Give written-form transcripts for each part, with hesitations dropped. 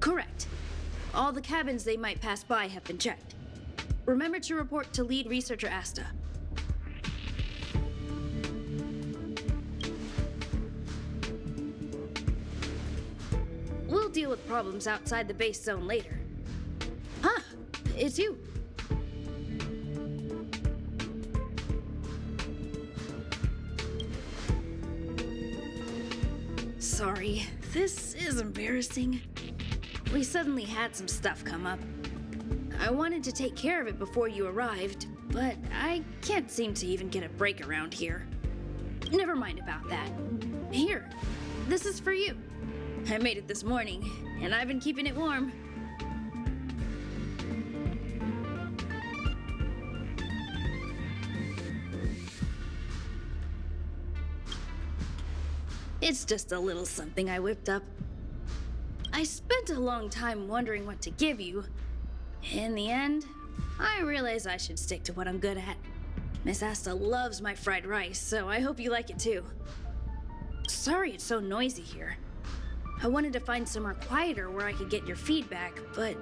Correct. All the cabins they might pass by have been checked. Remember to report to lead researcher Asta. We'll deal with problems outside the base zone later. Huh, it's you. Sorry, this is embarrassing. We suddenly had some stuff come up. I wanted to take care of it before you arrived, but I can't seem to even get a break around here. Never mind about that. Here, this is for you. I made it this morning, and I've been keeping it warm. It's just a little something I whipped up. I spent a long time wondering what to give you. In the end, I realized I should stick to what I'm good at. Miss Asta loves my fried rice, so I hope you like it too. Sorry it's so noisy here. I wanted to find somewhere quieter where I could get your feedback, but...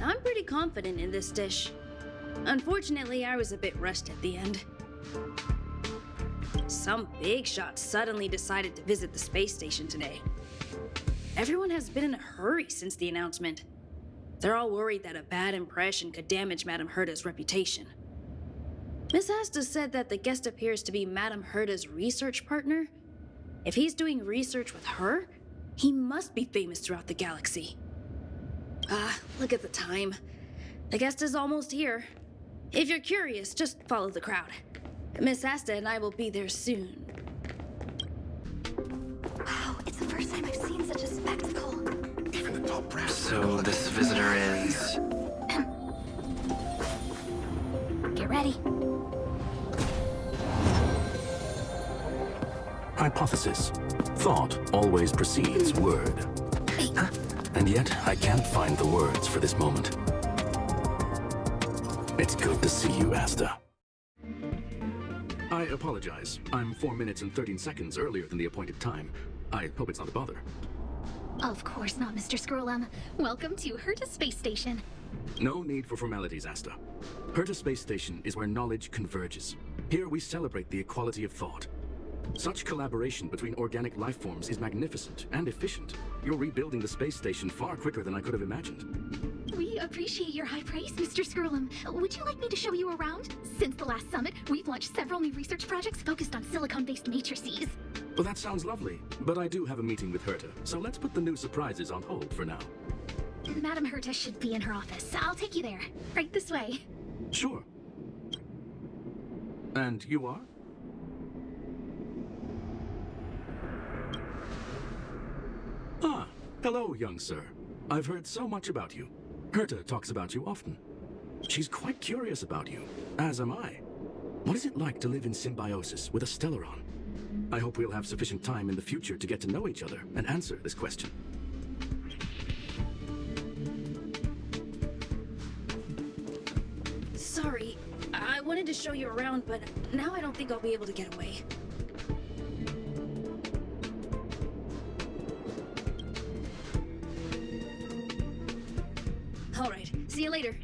I'm pretty confident in this dish. Unfortunately, I was a bit rushed at the end. Some big shot suddenly decided to visit the space station today. Everyone has been in a hurry since the announcement. They're all worried that a bad impression could damage Madame Herta's reputation. Miss Asta said that the guest appears to be Madame Herta's research partner. If he's doing research with her, he must be famous throughout the galaxy. Look at the time. The guest is almost here. If you're curious, just follow the crowd. Miss Asta and I will be there soon. Wow, it's the first time I've seen such a spectacle. Even the top brass. So this visitor is... Get ready. Hypothesis. Thought always precedes word. Huh? And yet, I can't find the words for this moment. It's good to see you, Asta. I apologize. I'm 4 minutes and 13 seconds earlier than the appointed time. I hope it's not a bother. Of course not, Mr. Screwllum. Welcome to Herta Space Station. No need for formalities, Asta. Herta Space Station is where knowledge converges. Here we celebrate the equality of thought. Such collaboration between organic life forms is magnificent and efficient. You're rebuilding the space station far quicker than I could have imagined. We appreciate your high praise, Mr. Screwllum. Would you like me to show you around? Since the last summit, we've launched several new research projects focused on silicon-based matrices. Well, that sounds lovely, but I do have a meeting with Herta, so let's put the new surprises on hold for now. Madame Herta should be in her office. I'll take you there. Right this way. Sure. And you are? Ah, hello, young sir. I've heard so much about you. Herta talks about you often. She's quite curious about you, as am I. What is it like to live in symbiosis with a Stellaron? I hope we'll have sufficient time in the future to get to know each other and answer this question. Sorry, I wanted to show you around, but now I don't think I'll be able to get away. All right, see you later.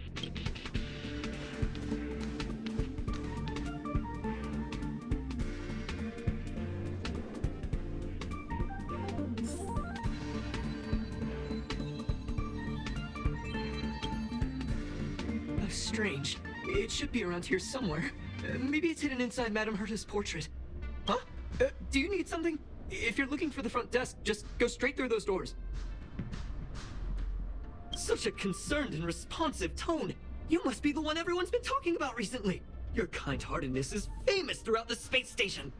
Strange. It should be around here somewhere. Maybe it's hidden inside Madame Herta's portrait. Huh? Do you need something? If you're looking for the front desk, just go straight through those doors. Such a concerned and responsive tone. You must be the one everyone's been talking about recently. Your kind-heartedness is famous throughout the space station.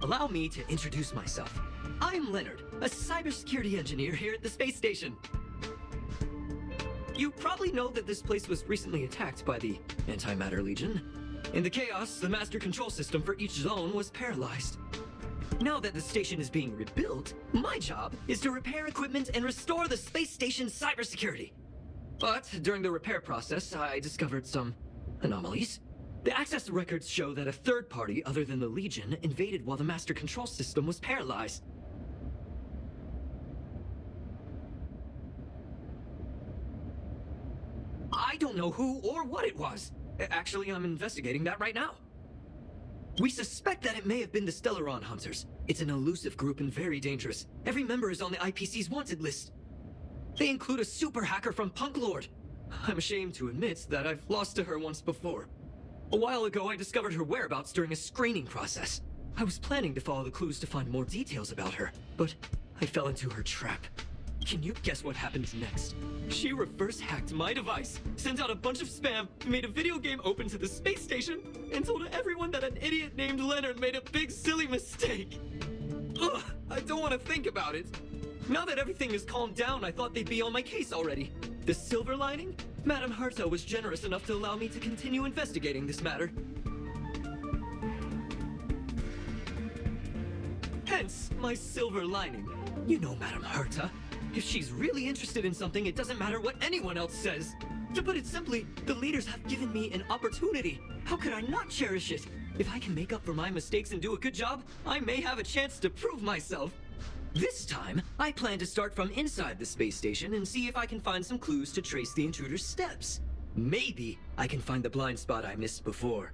Allow me to introduce myself. I'm Leonard, a cybersecurity engineer here at the space station. You probably know that this place was recently attacked by the Antimatter Legion. In the chaos, the master control system for each zone was paralyzed. Now that the station is being rebuilt, my job is to repair equipment and restore the space station's cybersecurity. But during the repair process, I discovered some anomalies. The access records show that a third party other than the Legion invaded while the master control system was paralyzed. I don't know who or what it was. Actually, I'm investigating that right now. We suspect that it may have been the Stellaron Hunters. It's an elusive group and very dangerous. Every member is on the IPC's wanted list. They include a super hacker from Punk Lord. I'm ashamed to admit that I've lost to her once before. A while ago, I discovered her whereabouts during a screening process. I was planning to follow the clues to find more details about her, but I fell into her trap. Can you guess what happened next? She reverse hacked my device, sent out a bunch of spam, made a video game open to the space station, and told everyone that an idiot named Leonard made a big silly mistake. Ugh, I don't want to think about it. Now that everything is calmed down, I thought they'd be on my case already. The silver lining? Madame Herta was generous enough to allow me to continue investigating this matter. Hence, my silver lining. You know Madame Herta. If she's really interested in something, it doesn't matter what anyone else says. To put it simply, the leaders have given me an opportunity. How could I not cherish it? If I can make up for my mistakes and do a good job, I may have a chance to prove myself. This time, I plan to start from inside the space station and see if I can find some clues to trace the intruder's steps. Maybe I can find the blind spot I missed before.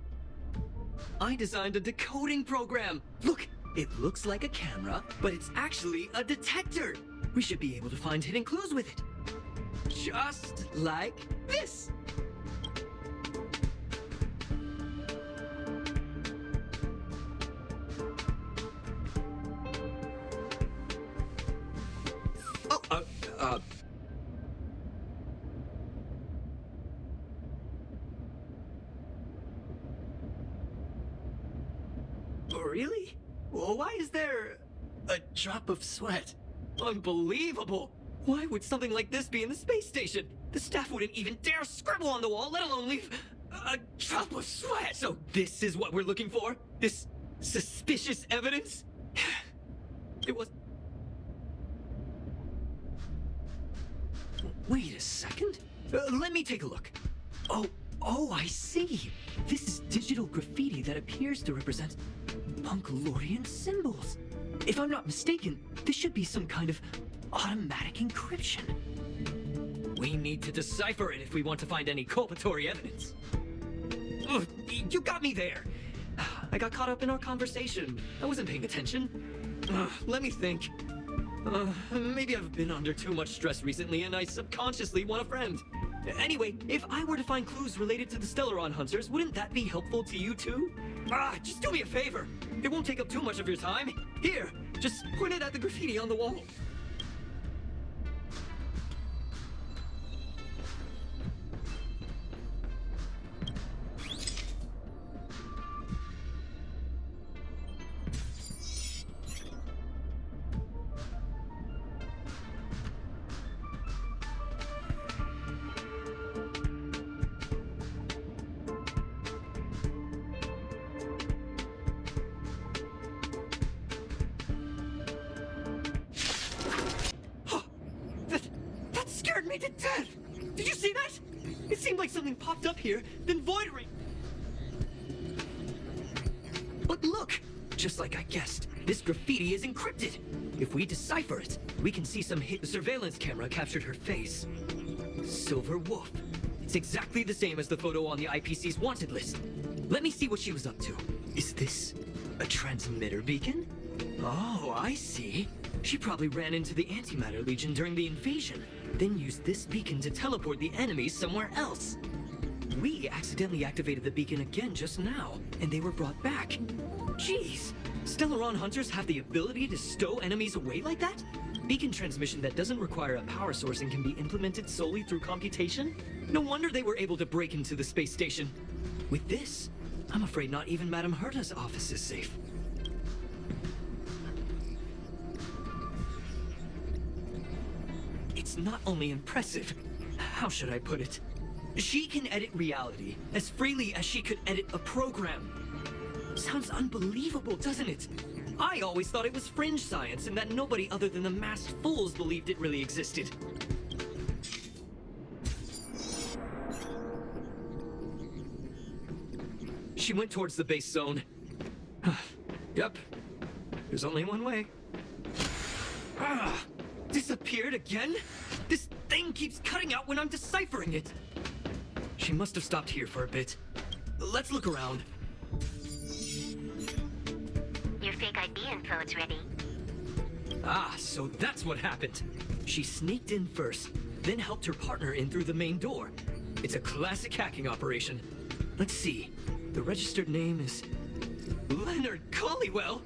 I designed a decoding program. Look, it looks like a camera, but it's actually a detector. We should be able to find hidden clues with it. Just like this. Really? Well, why is there a drop of sweat? Unbelievable! Why would something like this be in the space station? The staff wouldn't even dare scribble on the wall, let alone leave a drop of sweat! So this is what we're looking for? This suspicious evidence? It was... Wait a second. Let me take a look. Oh, I see. This is digital graffiti that appears to represent Punkalorian symbols. If I'm not mistaken, this should be some kind of automatic encryption. We need to decipher it if we want to find any culpatory evidence. Ugh, you got me there. I got caught up in our conversation. I wasn't paying attention. Let me think. Maybe I've been under too much stress recently and I subconsciously want a friend. Anyway, if I were to find clues related to the Stellaron Hunters, wouldn't that be helpful to you too? Just do me a favor. It won't take up too much of your time. Here, just point it at the graffiti on the wall. Me to death! Did you see that? It seemed like something popped up here, then void ring. But look! Just like I guessed, this graffiti is encrypted. If we decipher it, we can see some surveillance camera captured her face. Silver Wolf. It's exactly the same as the photo on the IPC's wanted list. Let me see what she was up to. Is this a transmitter beacon? Oh, I see. She probably ran into the Antimatter Legion during the invasion, then used this beacon to teleport the enemies somewhere else. We accidentally activated the beacon again just now, and they were brought back. Jeez, Stellaron Hunters have the ability to stow enemies away like that? Beacon transmission that doesn't require a power source and can be implemented solely through computation? No wonder they were able to break into the space station. With this, I'm afraid not even Madame Herta's office is safe. It's not only impressive, how should I put it? She can edit reality as freely as she could edit a program. Sounds unbelievable, doesn't it? I always thought it was fringe science and that nobody other than the masked fools believed it really existed. She went towards the base zone. Yep. There's only one way. Disappeared again? This thing keeps cutting out when I'm deciphering it. She must have stopped here for a bit. Let's look around. Your fake ID info is ready. So that's what happened. She sneaked in first, then helped her partner in through the main door. It's a classic hacking operation. Let's see. The registered name is Leonard Collywell.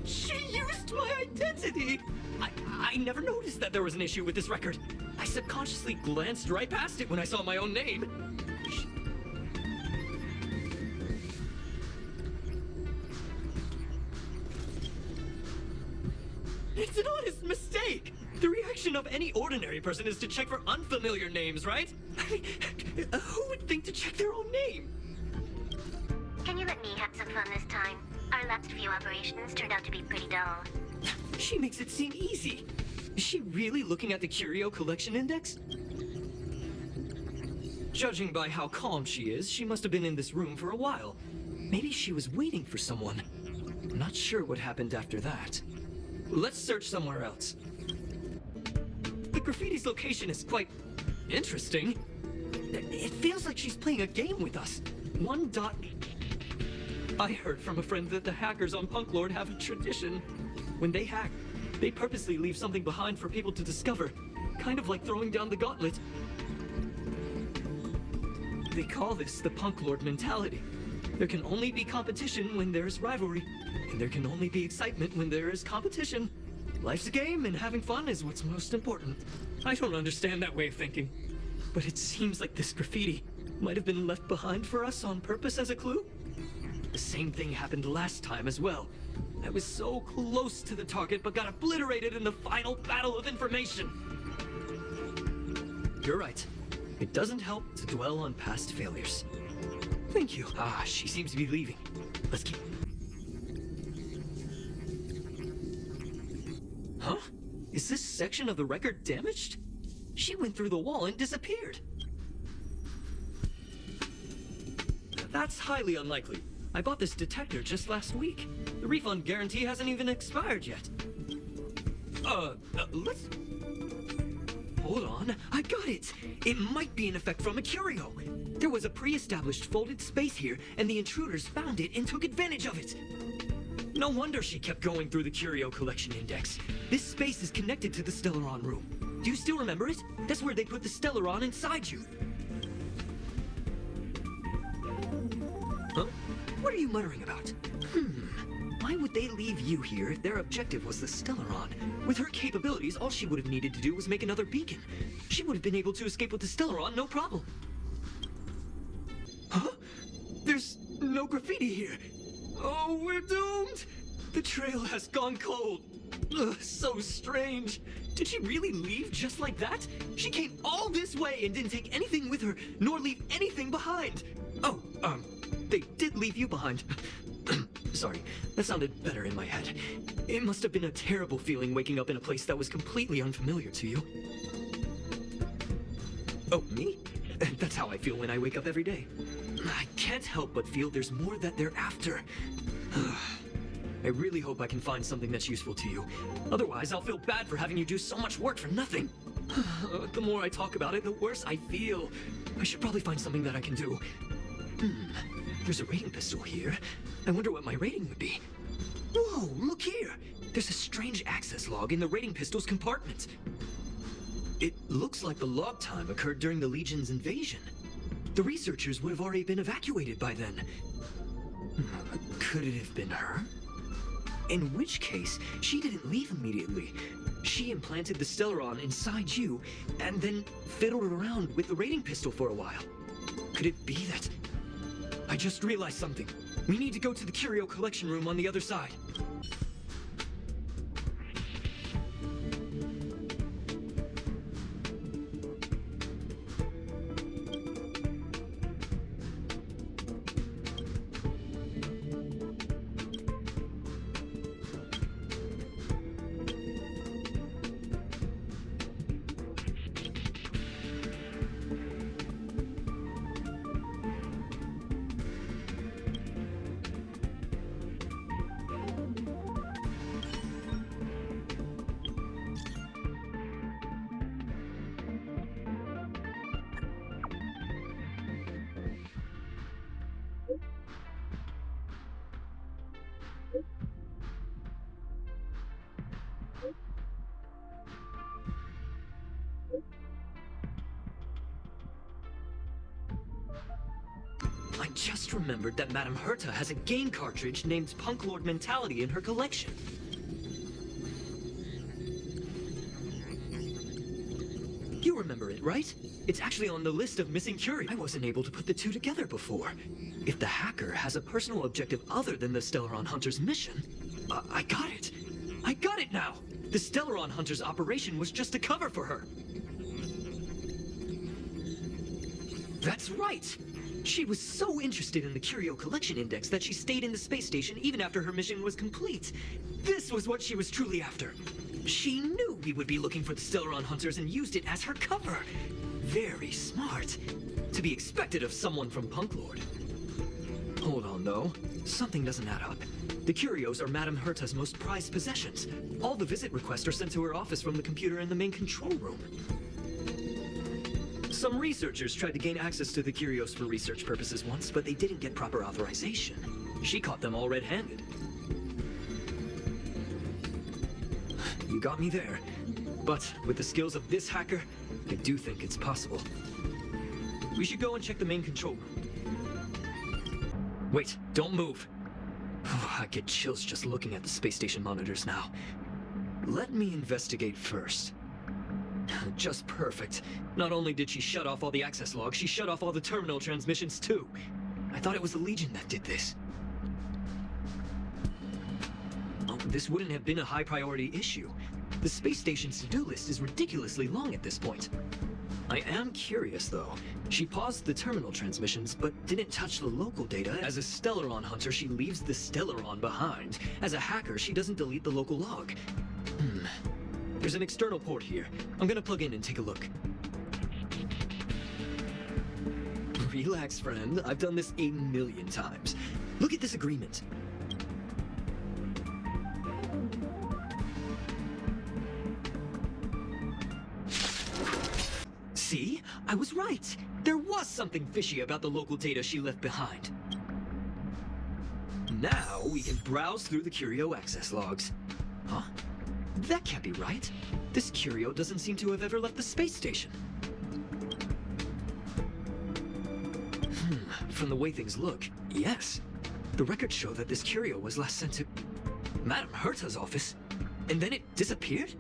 She used my identity! I never noticed that there was an issue with this record. I subconsciously glanced right past it when I saw my own name. It's an honest mistake! The reaction of any ordinary person is to check for unfamiliar names, right? I mean, who would think to check their own name? Can you let me have some fun this time? Our last few operations turned out to be pretty dull. She makes it seem easy. Is she really looking at the Curio Collection Index? Judging by how calm she is, she must have been in this room for a while. Maybe she was waiting for someone. I'm not sure what happened after that. Let's search somewhere else. The graffiti's location is quite interesting. It feels like she's playing a game with us. I heard from a friend that the hackers on Punk Lord have a tradition. When they hack, they purposely leave something behind for people to discover. Kind of like throwing down the gauntlet. They call this the Punk Lord mentality. There can only be competition when there's rivalry. And there can only be excitement when there is competition. Life's a game, and having fun is what's most important. I don't understand that way of thinking. But it seems like this graffiti might have been left behind for us on purpose as a clue. The same thing happened last time as well. I was so close to the target, but got obliterated in the final battle of information. You're right. It doesn't help to dwell on past failures. Thank you. She seems to be leaving. Let's keep... Huh? Is this section of the record damaged? She went through the wall and disappeared. That's highly unlikely. I bought this detector just last week. The refund guarantee hasn't even expired yet. Let's... Hold on, I got it! It might be an effect from a curio. There was a pre-established folded space here, and the intruders found it and took advantage of it. No wonder she kept going through the Curio Collection Index. This space is connected to the Stellaron room. Do you still remember it? That's where they put the Stellaron inside you. Huh? What are you muttering about? Why would they leave you here if their objective was the Stellaron? With her capabilities, all she would have needed to do was make another beacon. She would have been able to escape with the Stellaron, no problem. Huh? There's no graffiti here. Oh, we're doomed! The trail has gone cold. Ugh, so strange. Did she really leave just like that? She came all this way and didn't take anything with her, nor leave anything behind. Oh, they did leave you behind. Sorry, that sounded better in my head. It must have been a terrible feeling waking up in a place that was completely unfamiliar to you. Oh, me? That's how I feel when I wake up every day. I can't help but feel there's more that they're after. I really hope I can find something that's useful to you. Otherwise, I'll feel bad for having you do so much work for nothing. The more I talk about it, the worse I feel. I should probably find something that I can do. There's a rating pistol here. I wonder what my rating would be. Whoa, look here! There's a strange access log in the rating pistol's compartment. It looks like the log time occurred during the Legion's invasion. The researchers would have already been evacuated by then. Could it have been her? In which case, she didn't leave immediately. She implanted the Stellaron inside you, and then fiddled around with the rating pistol for a while. Could it be that... I just realized something. We need to go to the Curio Collection Room on the other side. remembered that Madame Herta has a game cartridge named Punk Lord Mentality in her collection. You remember it, right? It's actually on the list of missing curios. I wasn't able to put the two together before. If the hacker has a personal objective other than the Stellaron Hunter's mission, I got it. I got it now! The Stellaron Hunter's operation was just a cover for her. That's right! She was so interested in the Curio Collection Index that she stayed in the space station even after her mission was complete. This was what she was truly after. She knew we would be looking for the Stellaron Hunters and used it as her cover. Very smart. To be expected of someone from Punk Lord. Hold on, though. Something doesn't add up. The curios are Madame Herta's most prized possessions. All the visit requests are sent to her office from the computer in the main control room. Some researchers tried to gain access to the curios for research purposes once, but they didn't get proper authorization. She caught them all red-handed. You got me there. But with the skills of this hacker, I do think it's possible. We should go and check the main control room. Wait, don't move. I get chills just looking at the space station monitors now. Let me investigate first. Just perfect. Not only did she shut off all the access logs, she shut off all the terminal transmissions too. I thought it was the Legion that did this. Oh, this wouldn't have been a high priority issue. The space station's to-do list is ridiculously long at this point. I am curious though. She paused the terminal transmissions, but didn't touch the local data. As a Stellaron hunter, she leaves the Stellaron behind. As a hacker, she doesn't delete the local log. There's an external port here. I'm gonna plug in and take a look. Relax, friend. I've done this 1,000,000 times. Look at this agreement. See? I was right. There was something fishy about the local data she left behind. Now we can browse through the curio access logs. Huh? That can't be right. This curio doesn't seem to have ever left the space station. From the way things look, yes. The records show that this curio was last sent to Madame Herta's office, and then it disappeared?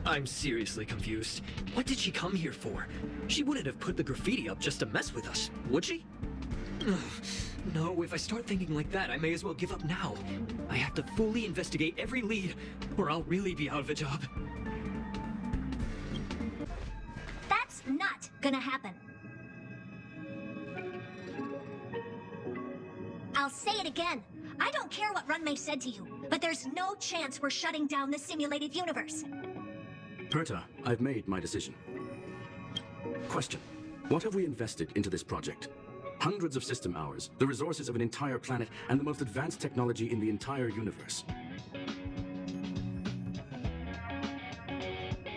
I'm seriously confused. What did she come here for? She wouldn't have put the graffiti up just to mess with us, would she? No, if I start thinking like that, I may as well give up now. I have to fully investigate every lead, or I'll really be out of a job. That's not gonna happen. I'll say it again. I don't care what Runmei said to you, but there's no chance we're shutting down the simulated universe. Herta, I've made my decision. Question. What have we invested into this project? Hundreds of system hours, the resources of an entire planet, and the most advanced technology in the entire universe.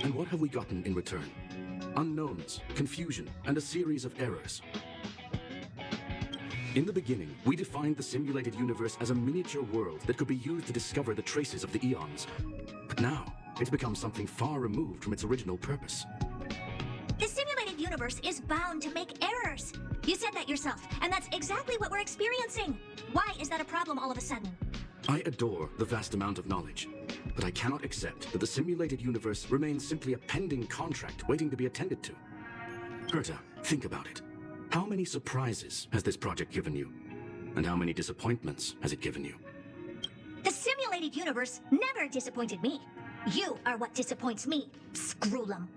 And what have we gotten in return? Unknowns, confusion, and a series of errors. In the beginning, we defined the simulated universe as a miniature world that could be used to discover the traces of the eons. But now, it's become something far removed from its original purpose. The simulated universe is bound to make errors. You said that yourself, and that's exactly what we're experiencing. Why is that a problem all of a sudden? I adore the vast amount of knowledge, but I cannot accept that the simulated universe remains simply a pending contract waiting to be attended to. Herta, think about it. How many surprises has this project given you? And how many disappointments has it given you? The simulated universe never disappointed me. You are what disappoints me, screwllum.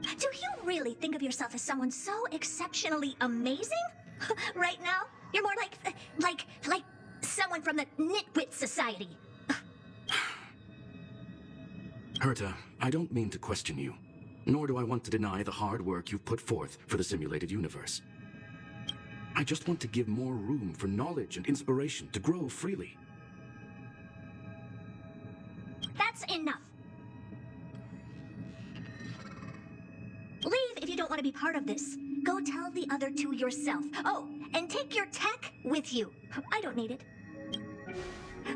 Do you really think of yourself as someone so exceptionally amazing? Right now, you're more like someone from the Nitwit Society. Herta, I don't mean to question you, nor do I want to deny the hard work you've put forth for the simulated universe. I just want to give more room for knowledge and inspiration to grow freely. That's enough. Leave if you don't want to be part of this. Go tell the other two yourself. Oh, and take your tech with you. I don't need it.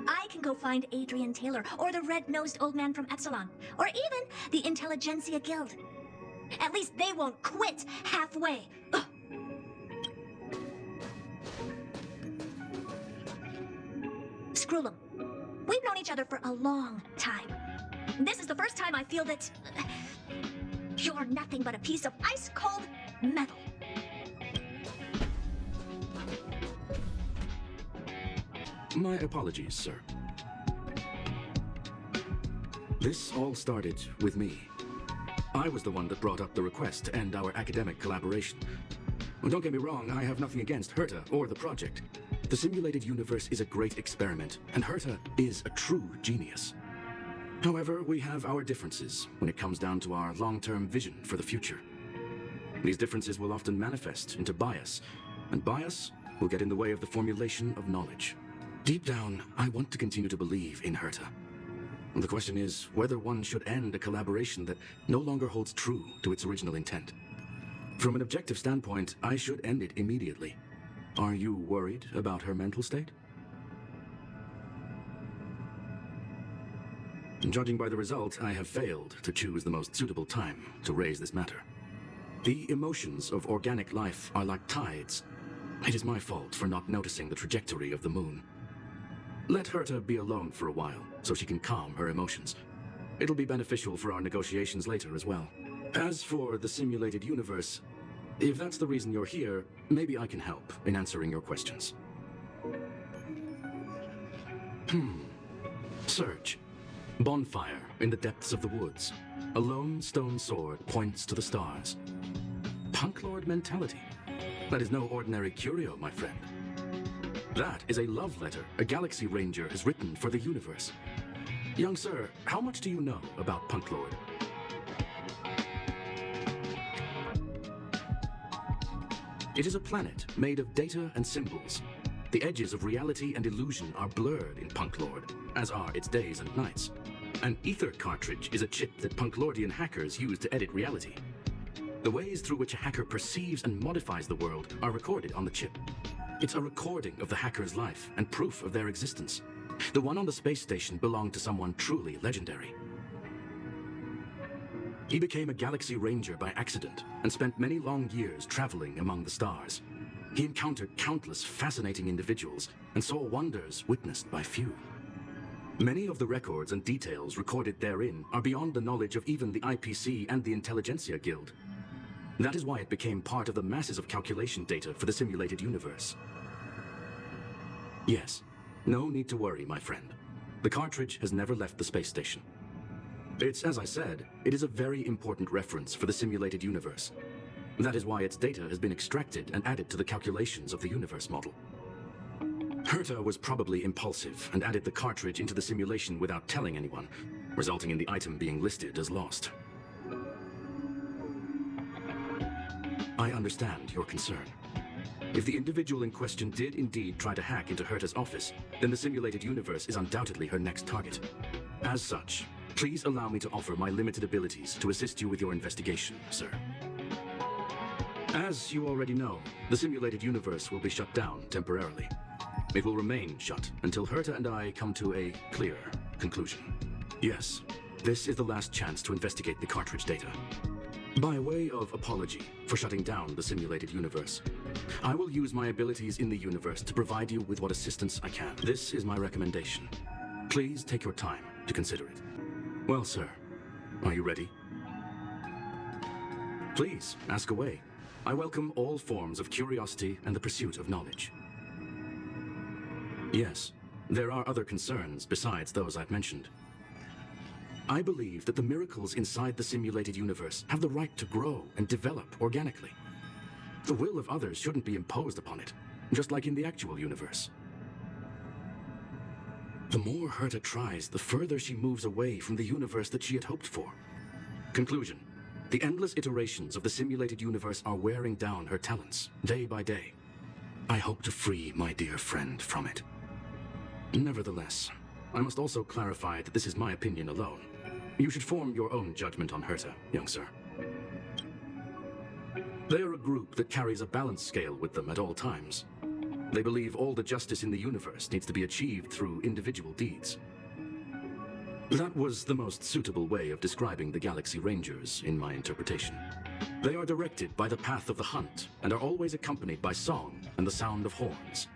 I can go find Adrian Taylor, or the red-nosed old man from Epsilon, or even the Intelligentsia Guild. At least they won't quit halfway. Ugh. Screwllum. We've known each other for a long time. This is the first time I feel that you're nothing but a piece of ice-cold metal. My apologies, sir. This all started with me. I was the one that brought up the request to end our academic collaboration. Well, don't get me wrong, I have nothing against Herta or the project. The simulated universe is a great experiment, and Herta is a true genius. However, we have our differences when it comes down to our long-term vision for the future. These differences will often manifest into bias, and bias will get in the way of the formulation of knowledge. Deep down, I want to continue to believe in Herta. The question is whether one should end a collaboration that no longer holds true to its original intent. From an objective standpoint, I should end it immediately. Are you worried about her mental state? Judging by the result, I have failed to choose the most suitable time to raise this matter. The emotions of organic life are like tides. It is my fault for not noticing the trajectory of the moon. Let Herta be alone for a while, so she can calm her emotions. It'll be beneficial for our negotiations later as well. As for the simulated universe, if that's the reason you're here, maybe I can help in answering your questions. Search. Bonfire in the depths of the woods. A lone stone sword points to the stars. Punk Lord mentality. That is no ordinary curio, my friend. That is a love letter a Galaxy Ranger has written for the universe. Young sir, how much do you know about Punk Lord? It is a planet made of data and symbols. The edges of reality and illusion are blurred in Punk Lord, as are its days and nights. An ether cartridge is a chip that Punklordian hackers use to edit reality. The ways through which a hacker perceives and modifies the world are recorded on the chip. It's a recording of the hacker's life and proof of their existence. The one on the space station belonged to someone truly legendary. He became a Galaxy Ranger by accident and spent many long years traveling among the stars. He encountered countless fascinating individuals and saw wonders witnessed by few. Many of the records and details recorded therein are beyond the knowledge of even the IPC and the Intelligentsia Guild. That is why it became part of the masses of calculation data for the simulated universe. Yes, no need to worry, my friend. The cartridge has never left the space station. It's, as I said, it is a very important reference for the simulated universe. That is why its data has been extracted and added to the calculations of the universe model. Herta was probably impulsive and added the cartridge into the simulation without telling anyone, resulting in the item being listed as lost. I understand your concern. If the individual in question did indeed try to hack into Herta's office, then the simulated universe is undoubtedly her next target. As such, please allow me to offer my limited abilities to assist you with your investigation, sir. As you already know, the simulated universe will be shut down temporarily. It will remain shut until Herta and I come to a clear conclusion. Yes, this is the last chance to investigate the cartridge data. By way of apology for shutting down the simulated universe, I will use my abilities in the universe to provide you with what assistance I can. This is my recommendation. Please take your time to consider it. Well, sir, are you ready? Please, ask away. I welcome all forms of curiosity and the pursuit of knowledge. Yes, there are other concerns besides those I've mentioned. I believe that the miracles inside the simulated universe have the right to grow and develop organically. The will of others shouldn't be imposed upon it, just like in the actual universe. The more Herta tries, the further she moves away from the universe that she had hoped for. Conclusion. The endless iterations of the simulated universe are wearing down her talents, day by day. I hope to free my dear friend from it. Nevertheless, I must also clarify that this is my opinion alone. You should form your own judgment on Herta, young sir. They are a group that carries a balance scale with them at all times. They believe all the justice in the universe needs to be achieved through individual deeds. That was the most suitable way of describing the Galaxy Rangers, in my interpretation. They are directed by the path of the hunt and are always accompanied by song and the sound of horns.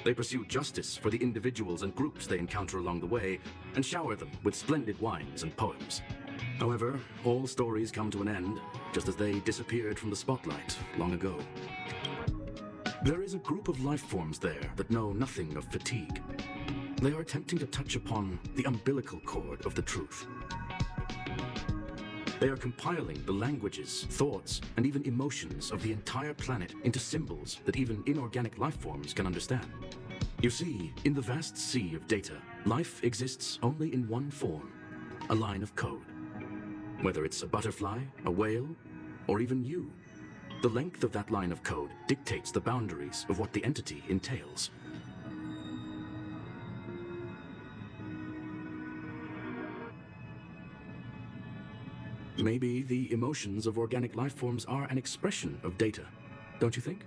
They pursue justice for the individuals and groups they encounter along the way, and shower them with splendid wines and poems. However, all stories come to an end, just as they disappeared from the spotlight long ago. There is a group of life forms there that know nothing of fatigue. They are attempting to touch upon the umbilical cord of the truth. They are compiling the languages, thoughts, and even emotions of the entire planet into symbols that even inorganic life forms can understand. You see, in the vast sea of data, life exists only in one form, a line of code. Whether it's a butterfly, a whale, or even you, the length of that line of code dictates the boundaries of what the entity entails. Maybe the emotions of organic life forms are an expression of data, don't you think?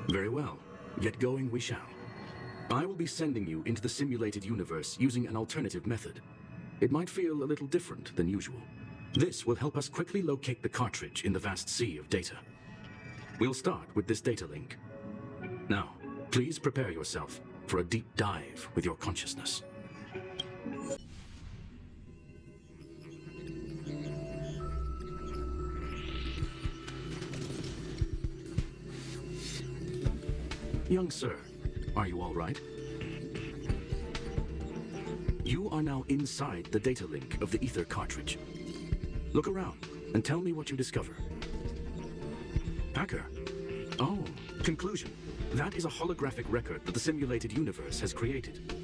Very well. Get going we shall. I will be sending you into the simulated universe using an alternative method. It might feel a little different than usual. This will help us quickly locate the cartridge in the vast sea of data. We'll start with this data link. Now, please prepare yourself for a deep dive with your consciousness. Young sir, are you all right? You are now inside the data link of the ether cartridge. Look around and tell me what you discover. Hacker. Oh, conclusion. That is a holographic record that the simulated universe has created.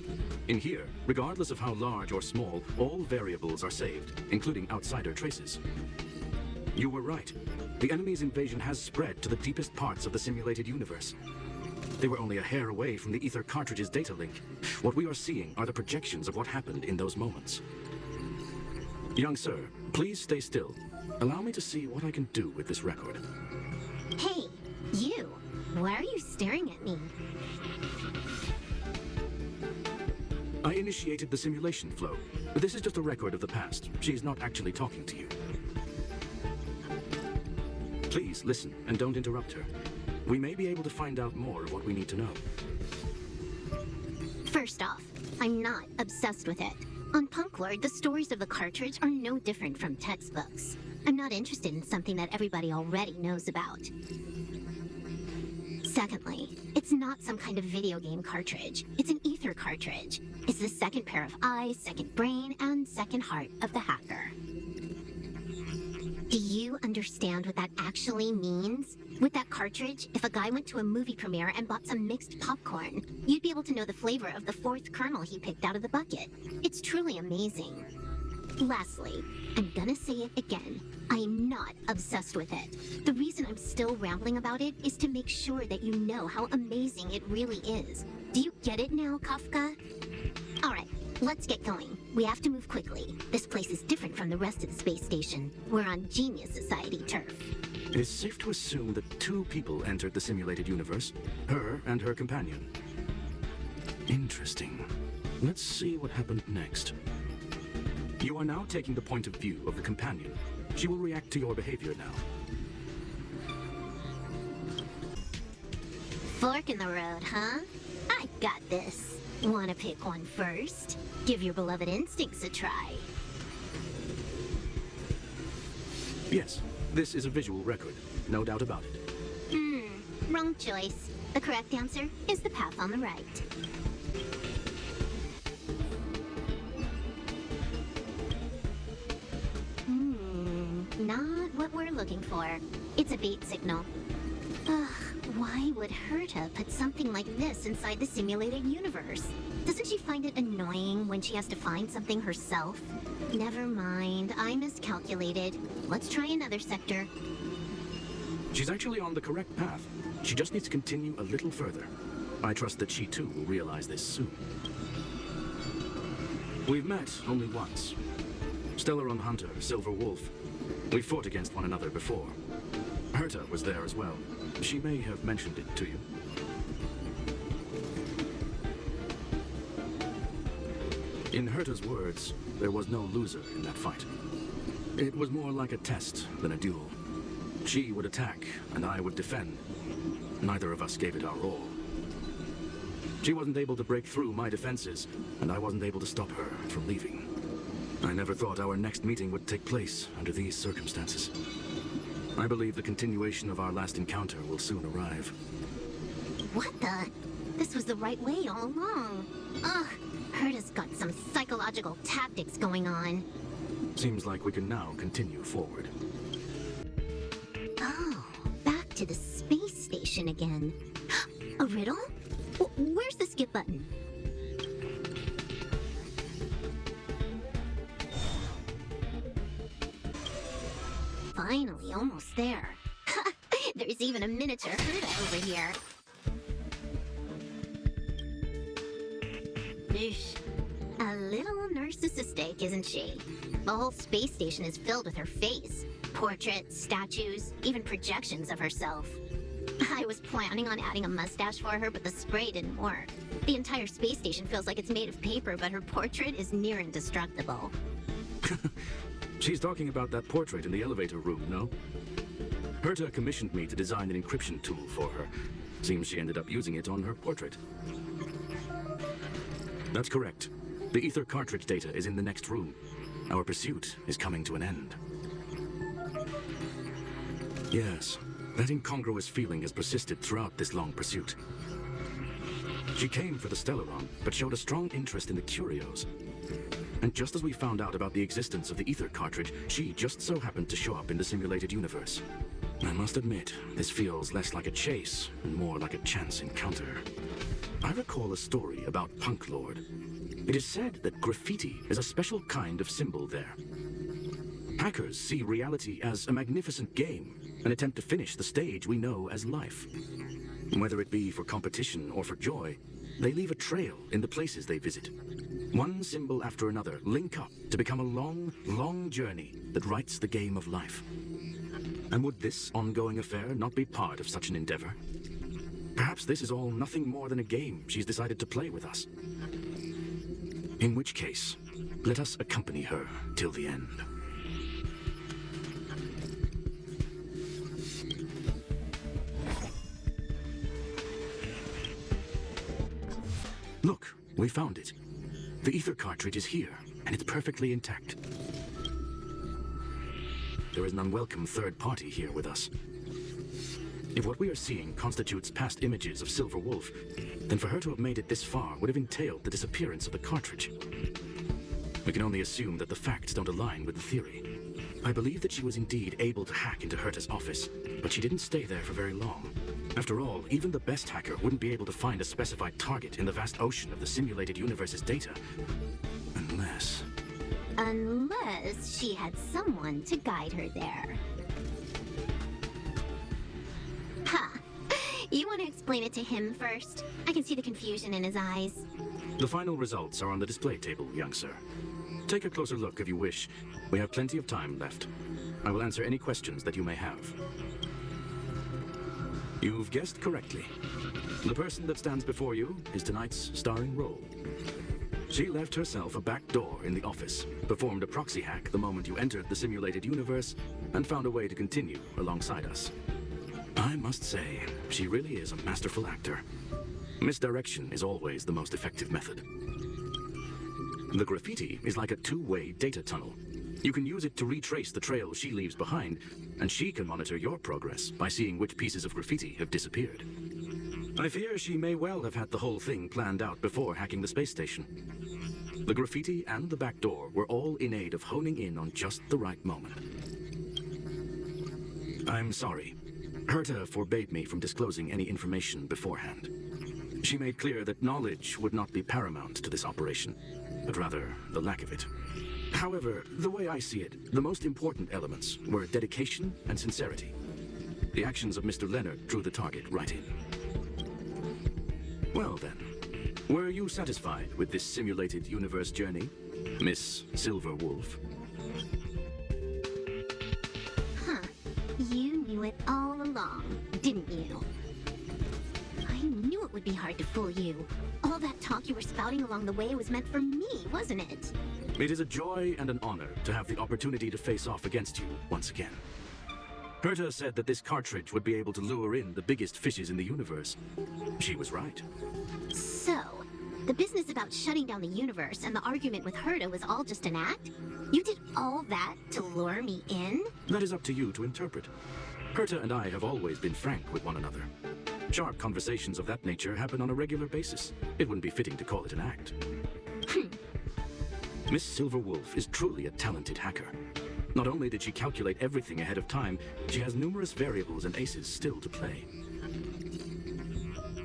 In here, regardless of how large or small, all variables are saved, including outsider traces. You were right. The enemy's invasion has spread to the deepest parts of the simulated universe. They were only a hair away from the ether cartridge's data link. What we are seeing are the projections of what happened in those moments. Young sir, please stay still. Allow me to see what I can do with this record. Hey, you! Why are you staring at me? I initiated the simulation flow. This is just a record of the past. She's not actually talking to you. Please listen and don't interrupt her. We may be able to find out more of what we need to know. First off, I'm not obsessed with it. On Punklord, the stories of the cartridge are no different from textbooks. I'm not interested in something that everybody already knows about. Secondly, it's not some kind of video game cartridge. It's an ether cartridge. It's the second pair of eyes, second brain, and second heart of the hacker. Do you understand what that actually means? With that cartridge, if a guy went to a movie premiere and bought some mixed popcorn, you'd be able to know the flavor of the fourth kernel he picked out of the bucket. It's truly amazing. Lastly, I'm gonna say it again. I am not obsessed with it. The reason I'm still rambling about it is to make sure that you know how amazing it really is. Do you get it now, Kafka? Alright, let's get going. We have to move quickly. This place is different from the rest of the space station. We're on Genius Society turf. It is safe to assume that two people entered the simulated universe, her and her companion. Interesting. Let's see what happened next. You are now taking the point of view of the companion. She will react to your behavior now. Fork in the road, huh? I got this. Wanna pick one first? Give your beloved instincts a try. Yes, this is a visual record. No doubt about it. Wrong choice. The correct answer is the path on the right. Not what we're looking for. It's a bait signal. Ugh, why would Herta put something like this inside the simulated universe? Doesn't she find it annoying when she has to find something herself? Never mind, I miscalculated. Let's try another sector. She's actually on the correct path. She just needs to continue a little further. I trust that she too will realize this soon. We've met only once. Stellaron Hunter, Silver Wolf. We fought against one another before. Herta was there as well. She may have mentioned it to you. In Herta's words, there was no loser in that fight. It was more like a test than a duel. She would attack, and I would defend. neither of us gave it our all. She wasn't able to break through my defenses, and I wasn't able to stop her from leaving. I never thought our next meeting would take place under these circumstances. I believe the continuation of our last encounter will soon arrive. What the? This was the right way all along. Ugh, Herta's got some psychological tactics going on. Seems like we can now continue forward. Oh, back to the space station again. A riddle? Where's the skip button? Finally, almost there. There's even a miniature Herta over here. Noosh. A little narcissistic, isn't she? The whole space station is filled with her face. Portraits, statues, even projections of herself. I was planning on adding a mustache for her, but the spray didn't work. The entire space station feels like it's made of paper, but her portrait is near indestructible. She's talking about that portrait in the elevator room, no? Herta commissioned me to design an encryption tool for her. Seems she ended up using it on her portrait. That's correct. The ether cartridge data is in the next room. Our pursuit is coming to an end. Yes, that incongruous feeling has persisted throughout this long pursuit. She came for the Stellaron, but showed a strong interest in the curios. And just as we found out about the existence of the ether cartridge, she just so happened to show up in the simulated universe. I must admit, this feels less like a chase and more like a chance encounter. I recall a story about Punk Lord. It is said that graffiti is a special kind of symbol there. Hackers see reality as a magnificent game, an attempt to finish the stage we know as life. Whether it be for competition or for joy, they leave a trail in the places they visit. One symbol after another link up to become a long, long journey that writes the game of life. And would this ongoing affair not be part of such an endeavor? Perhaps this is all nothing more than a game she's decided to play with us. In which case, let us accompany her till the end. Look, we found it. The ether cartridge is here, and it's perfectly intact. There is an unwelcome third party here with us. If what we are seeing constitutes past images of Silver Wolf, then for her to have made it this far would have entailed the disappearance of the cartridge. We can only assume that the facts don't align with the theory. I believe that she was indeed able to hack into Herta's office, but she didn't stay there for very long. After all, even the best hacker wouldn't be able to find a specified target in the vast ocean of the simulated universe's data. Unless she had someone to guide her there. Ha! You want to explain it to him first? I can see the confusion in his eyes. The final results are on the display table, young sir. Take a closer look if you wish. We have plenty of time left. I will answer any questions that you may have. You've guessed correctly. The person that stands before you is tonight's starring role. She left herself a back door in the office, performed a proxy hack the moment you entered the simulated universe, and found a way to continue alongside us. I must say, she really is a masterful actor. Misdirection is always the most effective method. The graffiti is like a two-way data tunnel. You can use it to retrace the trail she leaves behind, and she can monitor your progress by seeing which pieces of graffiti have disappeared. I fear she may well have had the whole thing planned out before hacking the space station. The graffiti and the back door were all in aid of honing in on just the right moment. I'm sorry. Herta forbade me from disclosing any information beforehand. She made clear that knowledge would not be paramount to this operation, but rather the lack of it. However, the way I see it, the most important elements were dedication and sincerity. The actions of Mr. Leonard drew the target right in. Well then, were you satisfied with this simulated universe journey, Miss Silver Wolf? Huh. You knew it all along, didn't you? I knew it would be hard to fool you. All that talk you were spouting along the way was meant for me, wasn't it? It is a joy and an honor to have the opportunity to face off against you once again. Herta said that this cartridge would be able to lure in the biggest fishes in the universe. She was right. So, the business about shutting down the universe and the argument with Herta was all just an act? You did all that to lure me in? That is up to you to interpret. Herta and I have always been frank with one another. Sharp conversations of that nature happen on a regular basis. It wouldn't be fitting to call it an act. Miss Silverwolf is truly a talented hacker. Not only did she calculate everything ahead of time, she has numerous variables and aces still to play.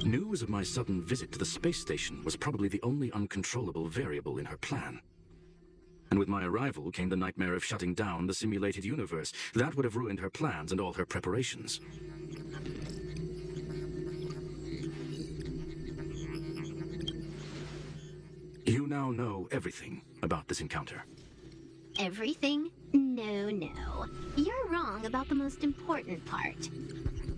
News of my sudden visit to the space station was probably the only uncontrollable variable in her plan. And with my arrival came the nightmare of shutting down the simulated universe. That would have ruined her plans and all her preparations. You now know everything about this encounter. Everything? No. You're wrong about the most important part.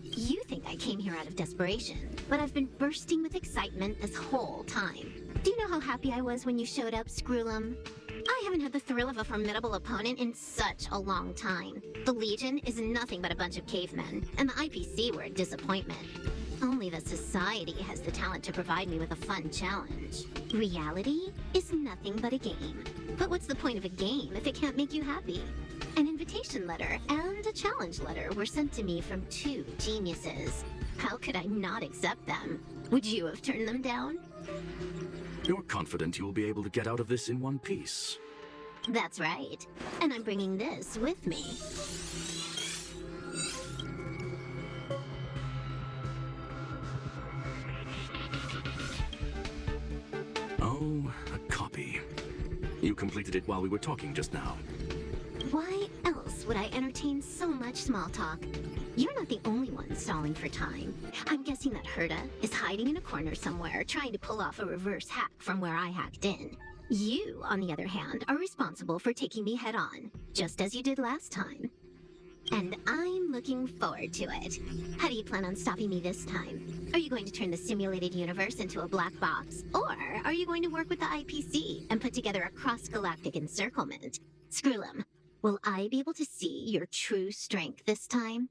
You think I came here out of desperation, but I've been bursting with excitement this whole time. Do you know how happy I was when you showed up, screwllum? I haven't had the thrill of a formidable opponent in such a long time. The Legion is nothing but a bunch of cavemen, and the IPC were a disappointment. Only the Society has the talent to provide me with a fun challenge. Reality is nothing but a game. But what's the point of a game if it can't make you happy? An invitation letter and a challenge letter were sent to me from two geniuses. How could I not accept them? Would you have turned them down? You're confident you will be able to get out of this in one piece. That's right. And I'm bringing this with me. Oh, a copy. You completed it while we were talking just now. Why else would I entertain so much small talk? You're not the only one stalling for time. I'm guessing that Herta is hiding in a corner somewhere, trying to pull off a reverse hack from where I hacked in. You, on the other hand, are responsible for taking me head on, just as you did last time. And I'm looking forward to it. How do you plan on stopping me this time? Are you going to turn the simulated universe into a black box? Or are you going to work with the IPC and put together a cross-galactic encirclement? Screwllum, will I be able to see your true strength this time?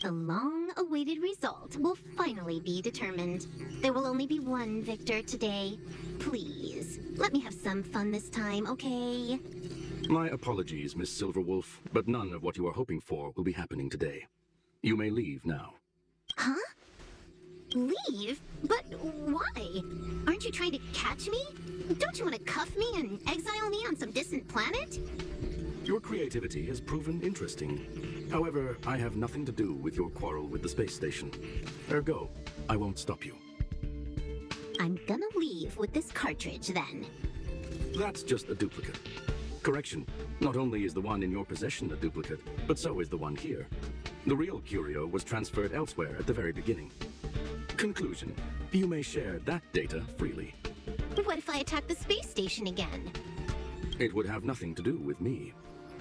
The long-awaited result will finally be determined. There will only be one victor today. Please, let me have some fun this time, okay? My apologies, Miss Silverwolf, but none of what you are hoping for will be happening today. You may leave now. Huh? Leave? But why? Aren't you trying to catch me? Don't you want to cuff me and exile me on some distant planet? Your creativity has proven interesting. However, I have nothing to do with your quarrel with the space station. Ergo, I won't stop you. I'm gonna leave with this cartridge then. That's just a duplicate. Correction, not only is the one in your possession a duplicate, but so is the one here. The real curio was transferred elsewhere at the very beginning. Conclusion, you may share that data freely. What if I attack the space station again? It would have nothing to do with me.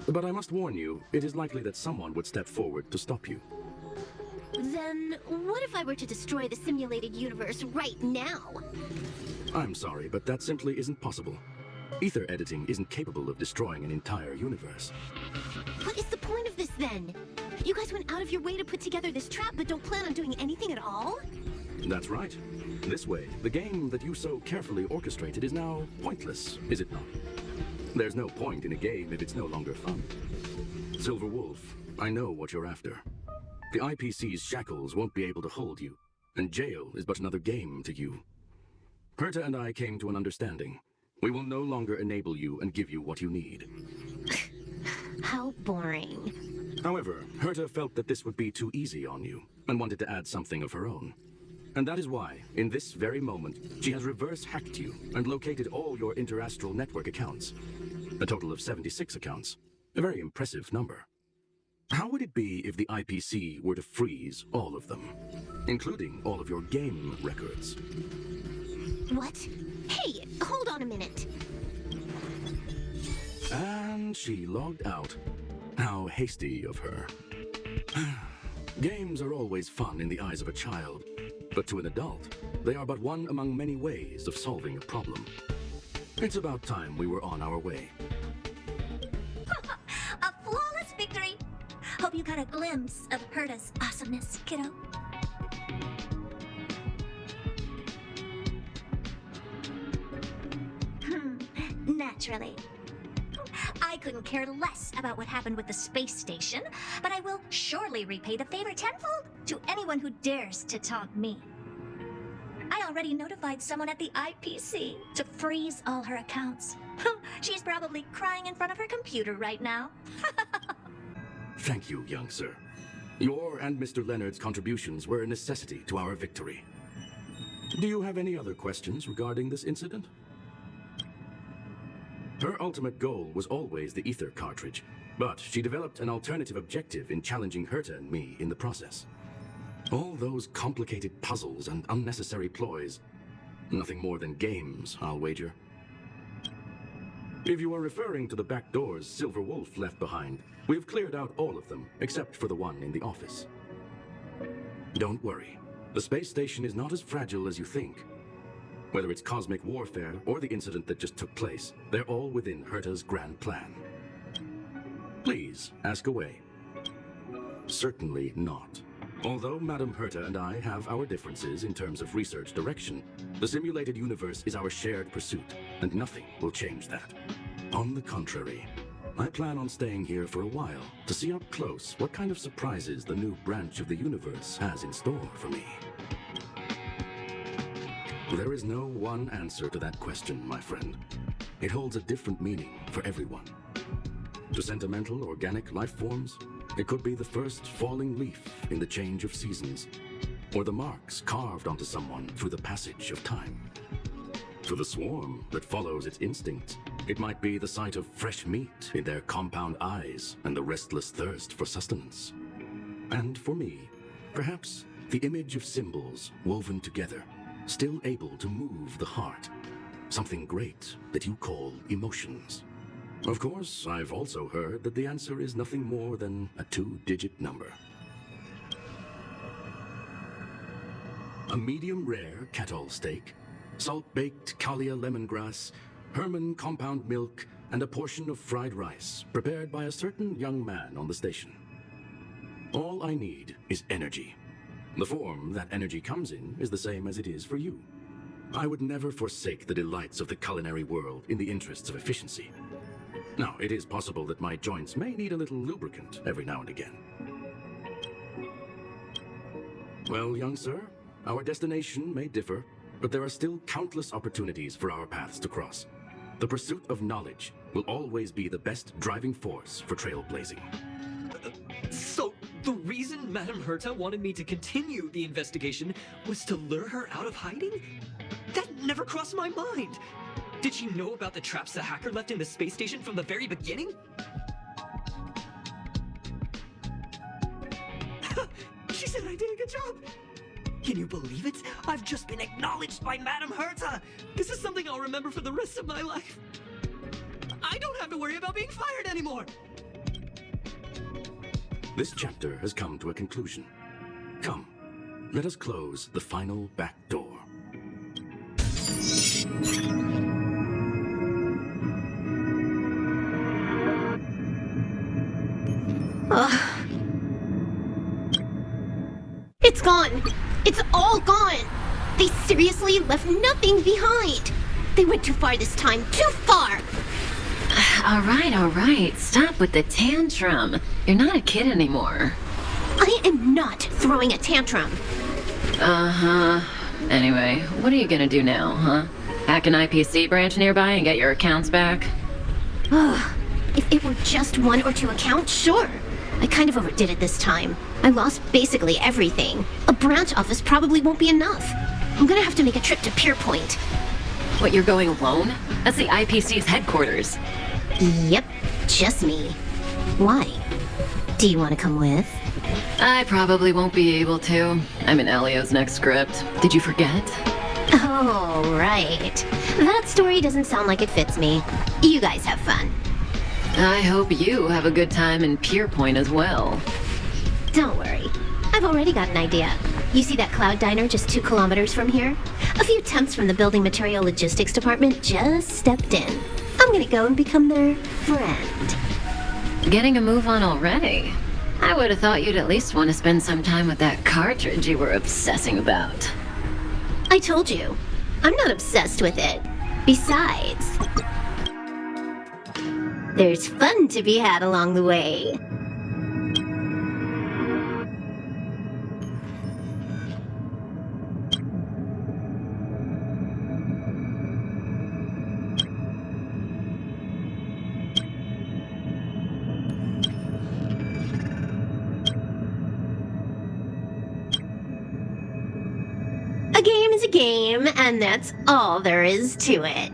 But I must warn you, it is likely that someone would step forward to stop you. Then what if I were to destroy the simulated universe right now? I'm sorry, but that simply isn't possible. Ether editing isn't capable of destroying an entire universe. What is the point of this then? You guys went out of your way to put together this trap but don't plan on doing anything at all? That's right. This way, the game that you so carefully orchestrated is now pointless, is it not? There's no point in a game if it's no longer fun. Silverwolf, I know what you're after. The IPC's shackles won't be able to hold you, and jail is but another game to you. Herta and I came to an understanding. We will no longer enable you and give you what you need. How boring. However, Herta felt that this would be too easy on you, and wanted to add something of her own. And that is why, in this very moment, she has reverse hacked you and located all your interastral network accounts. A total of 76 accounts. A very impressive number. How would it be if the IPC were to freeze all of them, including all of your game records? What? Hey, hold on a minute. And she logged out. How hasty of her. Games are always fun in the eyes of a child, but to an adult, they are but one among many ways of solving a problem. It's about time we were on our way. A flawless victory! Hope hope you got a glimpse of Herta's awesomeness, kiddo. Naturally. I couldn't care less about what happened with the space station, but I will surely repay the favor tenfold to anyone who dares to taunt me. I already notified someone at the IPC to freeze all her accounts. She's probably crying in front of her computer right now. Thank you, young sir. Your and Mr. Leonard's contributions were a necessity to our victory. Do you have any other questions regarding this incident? Her ultimate goal was always the ether cartridge, but she developed an alternative objective in challenging Herta and me in the process. All those complicated puzzles and unnecessary ploys. Nothing more than games, I'll wager. If you are referring to the back doors Silver Wolf left behind, we've cleared out all of them, except for the one in the office. Don't worry. The space station is not as fragile as you think. Whether it's cosmic warfare or the incident that just took place, they're all within Herta's grand plan. Please, ask away. Certainly not. Although Madam Herta and I have our differences in terms of research direction, the simulated universe is our shared pursuit, and nothing will change that. On the contrary, I plan on staying here for a while to see up close what kind of surprises the new branch of the universe has in store for me. There is no one answer to that question, my friend. It holds a different meaning for everyone. To sentimental, organic life forms, it could be the first falling leaf in the change of seasons, or the marks carved onto someone through the passage of time. To the swarm that follows its instincts, it might be the sight of fresh meat in their compound eyes and the restless thirst for sustenance. And for me, perhaps the image of symbols woven together, still able to move the heart. Something great that you call emotions. Of course, I've also heard that the answer is nothing more than a 2-digit number. A medium rare Catall steak, salt-baked Kalia lemongrass, Herman compound milk, and a portion of fried rice prepared by a certain young man on the station. All I need is energy. The form that energy comes in is the same as it is for you. I would never forsake the delights of the culinary world in the interests of efficiency. Now, it is possible that my joints may need a little lubricant every now and again. Well, young sir, our destination may differ, but there are still countless opportunities for our paths to cross. The pursuit of knowledge will always be the best driving force for trailblazing. So, the reason Madame Herta wanted me to continue the investigation was to lure her out of hiding? That never crossed my mind! Did she know about the traps the hacker left in the space station from the very beginning? She said I did a good job! Can you believe it? I've just been acknowledged by Madame Herta! This is something I'll remember for the rest of my life! I don't have to worry about being fired anymore! This chapter has come to a conclusion. Come, let us close the final back door. It's gone! It's all gone! They seriously left nothing behind! They went too far this time, too far! All right. Stop with the tantrum. You're not a kid anymore. I am not throwing a tantrum. Uh-huh. Anyway, what are you gonna do now, huh? Hack an IPC branch nearby and get your accounts back? Ugh. If it were just 1 or 2 accounts, sure. I kind of overdid it this time. I lost basically everything. A branch office probably won't be enough. I'm gonna have to make a trip to Pierpoint. What, you're going alone? That's the IPC's headquarters. Yep, just me. Why? Do you want to come with? I probably won't be able to. I'm in Elio's next script. Did you forget? Oh, right. That story doesn't sound like it fits me. You guys have fun. I hope you have a good time in Pierpoint as well. Don't worry. I've already got an idea. You see that cloud diner just 2 kilometers from here? A few temps from the building material logistics department just stepped in. I'm gonna go and become their friend. Getting a move on already? I would have thought you'd at least want to spend some time with that cartridge you were obsessing about. I told you, I'm not obsessed with it. Besides, there's fun to be had along the way. A game is a game, and that's all there is to it.